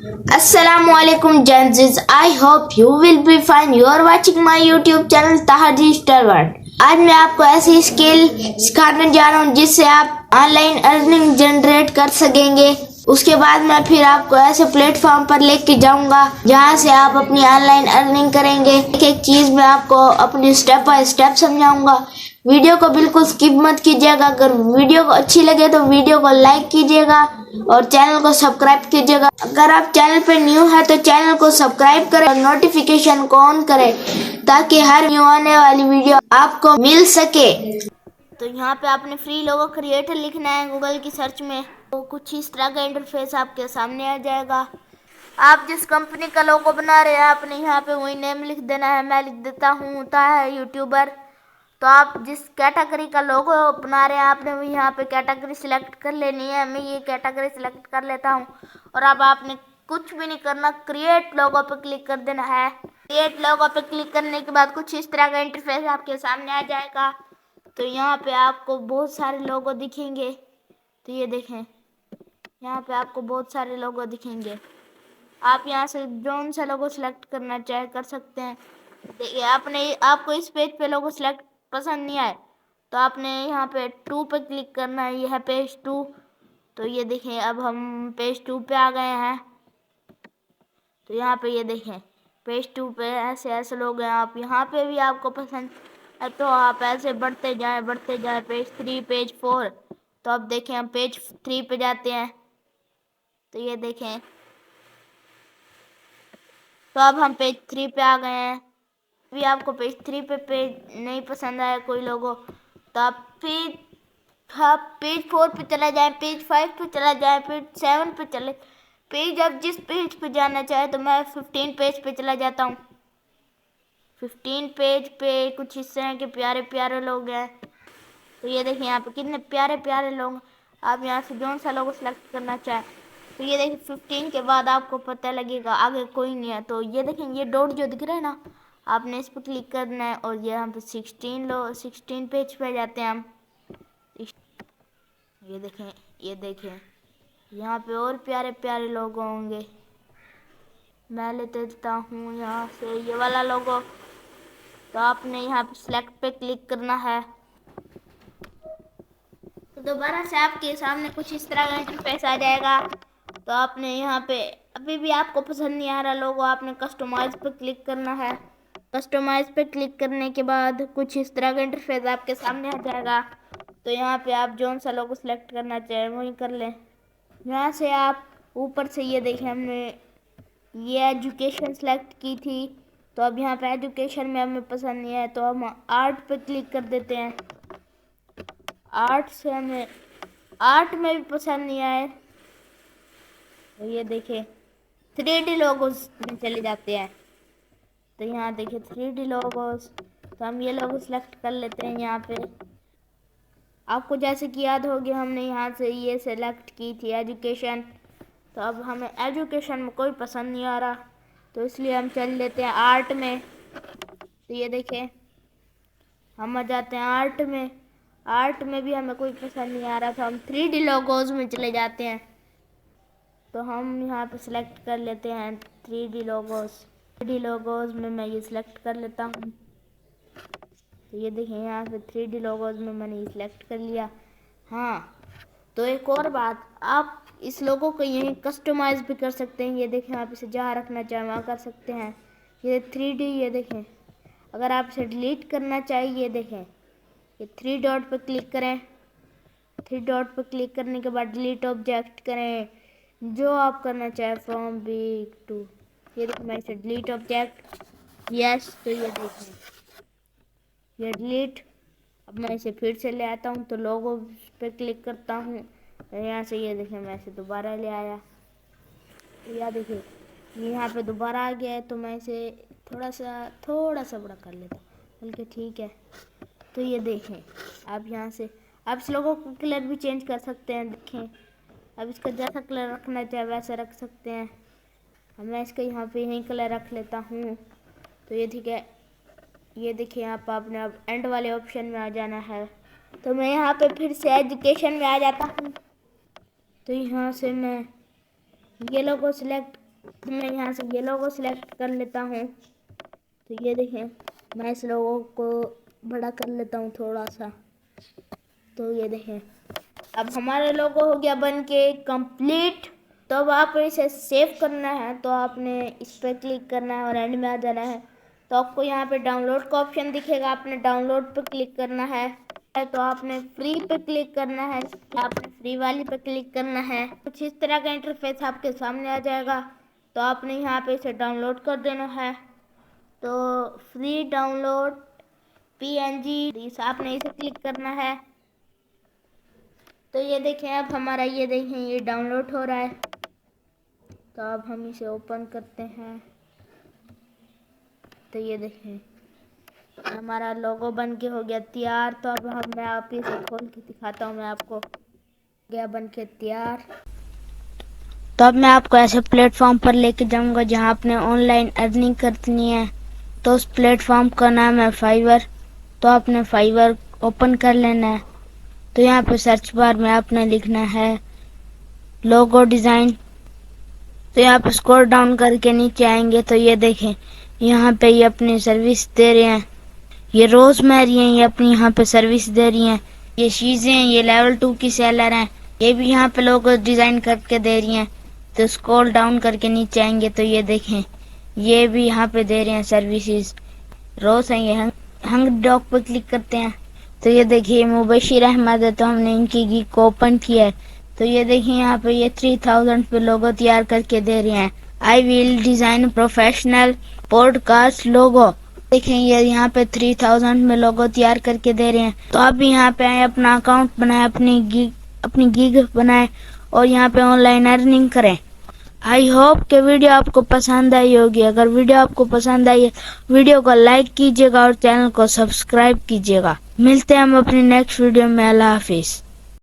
Assalamualaikum Janzis. I hope you will be fine. You are watching my YouTube channel Taha Digital World. आज मैं आपको ऐसी skill सिखाने जा रहा हूँ जिससे आप ऑनलाइन अर्निंग जनरेट कर सकेंगे। उसके बाद मैं फिर आपको ऐसे प्लेटफॉर्म पर लेके जाऊंगा जहाँ से आप अपनी ऑनलाइन अर्निंग करेंगे। एक एक चीज मैं आपको अपनी स्टेप बाय स्टेप समझाऊंगा। वीडियो को बिल्कुल स्किप मत कीजिएगा। अगर वीडियो को अच्छी लगे तो वीडियो को लाइक कीजिएगा और चैनल को सब्सक्राइब कीजिएगा। अगर आप चैनल पे न्यू है तो चैनल को सब्सक्राइब करें और नोटिफिकेशन को ऑन करें ताकि हर न्यू आने वाली वीडियो आपको मिल सके। तो यहाँ पे आपने फ्री लोगो क्रिएटर लिखना है गूगल की सर्च में, तो कुछ इस तरह का इंटरफेस आपके सामने आ जाएगा। आप जिस कंपनी का लोगो बना रहे हैं आपने यहाँ पे वही नेम लिख देना है। मैं लिख देता हूँ होता है यूट्यूबर। तो आप जिस कैटेगरी का लोगो बना रहे हैं आपने भी यहाँ पे कैटेगरी सिलेक्ट कर लेनी है। मैं ये कैटेगरी सिलेक्ट कर लेता हूँ और अब आपने कुछ भी नहीं करना, क्रिएट लोगो पे क्लिक कर देना है। क्रिएट लोगो पे क्लिक करने के बाद कुछ इस तरह का इंटरफेस आपके सामने आ जाएगा। तो यहाँ पे आपको बहुत सारे लोगो दिखेंगे। तो ये देखें, यहाँ पे आपको बहुत सारे लोगो दिखेंगे। आप यहाँ से जोन सा लोगो सिलेक्ट करना चाहे कर सकते हैं। देखिए आपको इस पेज पे लोगो सिलेक्ट पसंद नहीं आए तो आपने यहाँ पे 2 पे क्लिक करना है। यह है पेज 2। तो ये देखें अब हम पेज 2 पे आ गए हैं। तो यहाँ पे ये देखें पेज 2 पे ऐसे ऐसे लोग हैं। आप यहाँ पे भी आपको पसंद है तो आप ऐसे बढ़ते जाएं पेज 3 पेज 4। तो अब देखें हम पेज 3 पे जाते हैं। तो ये देखें, तो अब हम पेज 3 पे आ गए हैं। अभी आपको पेज 3 पे पेज नहीं पसंद आया कोई लोगो तो आप पेज 4 पे चला जाए, पेज 5 पे चला जाए, पेज 7 पे चले। पेज अब जिस पेज पे जाना चाहे तो मैं 15 पेज पे चला जाता हूँ। 15 पेज पे कुछ हिस्से हैं कि प्यारे प्यारे लोग हैं। तो ये देखिए यहाँ पे कितने प्यारे प्यारे लोग। आप यहाँ से जोन सा लोगो सिलेक्ट करना चाहें तो ये देखिए 15 के बाद आपको पता लगेगा आगे कोई नहीं है। तो ये देखें ये डॉट जो दिख रहा है ना, आपने इस पर क्लिक करना है और ये यहाँ पे 16 पेज पे जाते हैं हम। ये देखें यहाँ पे और प्यारे प्यारे लोगो होंगे। मैं ले देता हूँ यहाँ से ये वाला लोगो। तो आपने यहाँ पे सिलेक्ट पे क्लिक करना है। तो दोबारा से आपके सामने कुछ इस तरह का इंटरफेस आ जाएगा। तो आपने यहाँ पे अभी भी आपको पसंद नहीं आ रहा लोगो, आपने कस्टमाइज पे क्लिक करना है। कस्टमाइज पे क्लिक करने के बाद कुछ इस तरह का इंटरफेस आपके सामने आ जाएगा। तो यहाँ पे आप जोन सा लोगो सिलेक्ट करना चाहें वही कर लें। यहाँ से आप ऊपर से ये देखें हमने ये एजुकेशन सेलेक्ट की थी। तो अब यहाँ पे एजुकेशन में हमें पसंद नहीं है तो हम आर्ट पे क्लिक कर देते हैं। आर्ट से हमें आर्ट में भी पसंद नहीं आए तो ये देखें 3D लोगोस में चले जाते हैं। तो यहाँ देखिए 3D लोगोस। तो हम ये लोगो सिलेक्ट कर लेते हैं। यहाँ पे आपको जैसे कि याद होगी हमने यहाँ से ये सेलेक्ट की थी एजुकेशन। तो अब हमें एजुकेशन में कोई पसंद नहीं आ रहा तो इसलिए हम चल लेते हैं आर्ट में। तो ये देखें हम आ जाते हैं आर्ट में। आर्ट में भी हमें कोई पसंद नहीं आ रहा तो हम 3D लोगोस में चले जाते हैं। तो हम यहाँ पे सिलेक्ट कर लेते हैं 3D लोगोस। 3D लोगोस में मैं ये सिलेक्ट कर लेता हूँ। तो ये देखें यहाँ पे 3D लोगोस में मैंने ये सिलेक्ट कर लिया। हाँ, तो एक और बात, आप इस लोगो को यहीं कस्टमाइज भी कर सकते हैं। ये देखें आप इसे जहाँ रखना चाहें वहाँ कर सकते हैं। ये 3D ये देखें, अगर आप इसे डिलीट करना चाहिए ये देखें ये 3 डॉट पर क्लिक करें। 3 डॉट पर क्लिक करने के बाद डिलीट ऑब्जेक्ट करें जो आप करना चाहें फ्रॉम बिग टू। ये देखें मैं इसे डिलीट ऑब्जेक्ट यस। तो ये देखें ये डिलीट। अब मैं इसे फिर से ले आता हूँ तो लोगो पे क्लिक करता हूँ यहाँ से। ये देखें मैं इसे दोबारा ले आया। तो यह देखिए ये यहाँ पे दोबारा आ गया है। तो मैं इसे थोड़ा सा बड़ा कर लेता हूँ बल्कि ठीक है। तो ये देखें आप यहाँ से आप इस लोगों का कलर भी चेंज कर सकते हैं। देखें अब इसका जैसा कलर रखना चाहे वैसा रख सकते हैं। अब मैं इसका यहाँ पे यही कलर रख लेता हूँ। तो ये ठीक है। ये देखिए आपने अब एंड वाले ऑप्शन में आ जाना है। तो मैं यहाँ पे फिर से एजुकेशन में आ जाता हूँ। तो यहाँ से मैं ये लोगो सिलेक्ट तो मैं यहाँ से ये लोगो सिलेक्ट कर लेता हूँ। तो ये देखें, मैं इस लोगो को बड़ा कर लेता हूँ थोड़ा सा। तो ये देखें, अब हमारा लोगो हो गया बन के कंप्लीट। तो अब आप इसे सेव करना है तो आपने इस पर क्लिक करना है और एंड में आ जाना है। तो आपको यहाँ पे डाउनलोड का ऑप्शन दिखेगा, आपने डाउनलोड पर क्लिक करना है। तो आपने फ्री पे क्लिक करना है, आपने फ्री वाली पे क्लिक करना है। कुछ इस तरह का इंटरफेस आपके सामने आ जाएगा। तो आपने यहाँ पे इसे डाउनलोड कर देना है। तो फ्री डाउनलोड PNG आपने इसे क्लिक करना है। तो ये देखें, अब हमारा ये देखें ये डाउनलोड हो रहा है। तो अब हम इसे ओपन करते हैं। तो ये देखें, हमारा लोगो बन के हो गया तैयार। तो अब मैं आप इसे खोल के दिखाता हूँ मैं आपको। गया बन के तैयार। तो अब मैं आपको ऐसे प्लेटफॉर्म पर लेके जाऊंगा जहां आपने ऑनलाइन अर्निंग करनी है। तो उस प्लेटफॉर्म का नाम है फाइवर। तो आपने फाइवर ओपन कर लेना है। तो यहाँ पे सर्च बार में आपने लिखना है लोगो डिज़ाइन। तो यहाँ पे स्क्रॉल डाउन करके नीचे आएंगे तो ये देखें, यहाँ पे ये अपनी सर्विस दे रहे हैं। ये रोजमेरी हैं, ये अपनी यहाँ पे सर्विस दे रही हैं। ये चीज़ें ये लेवल 2 की सेलर हैं, ये भी यहाँ पे लोगो डिज़ाइन करके दे रही हैं। तो स्क्रॉल डाउन करके नीचे आएंगे तो ये देखें, ये भी यहाँ पे दे रहे हैं सर्विसेज। रोज हैं ये हंग डॉग पर क्लिक करते हैं तो ये देखिए मुबशिर अहमद है। तो हमने इनकी गिग को ओपन किया है। तो ये देखिए यहाँ पे ये 3000 पे लोगो तैयार करके दे रहे हैं। I will design professional podcast logo. देखें ये यहाँ पे 3000 में लोगो तैयार करके दे रहे हैं। तो आप भी यहाँ पे आए, अपना अकाउंट बनाए, अपनी गिग बनाए और यहाँ पे ऑनलाइन अर्निंग करें। आई होप कि वीडियो आपको पसंद आई होगी। अगर वीडियो आपको पसंद आई है, वीडियो को लाइक कीजिएगा और चैनल को सब्सक्राइब कीजिएगा। मिलते हैं हम अपनी नेक्स्ट वीडियो में। अल्लाह हाफिज।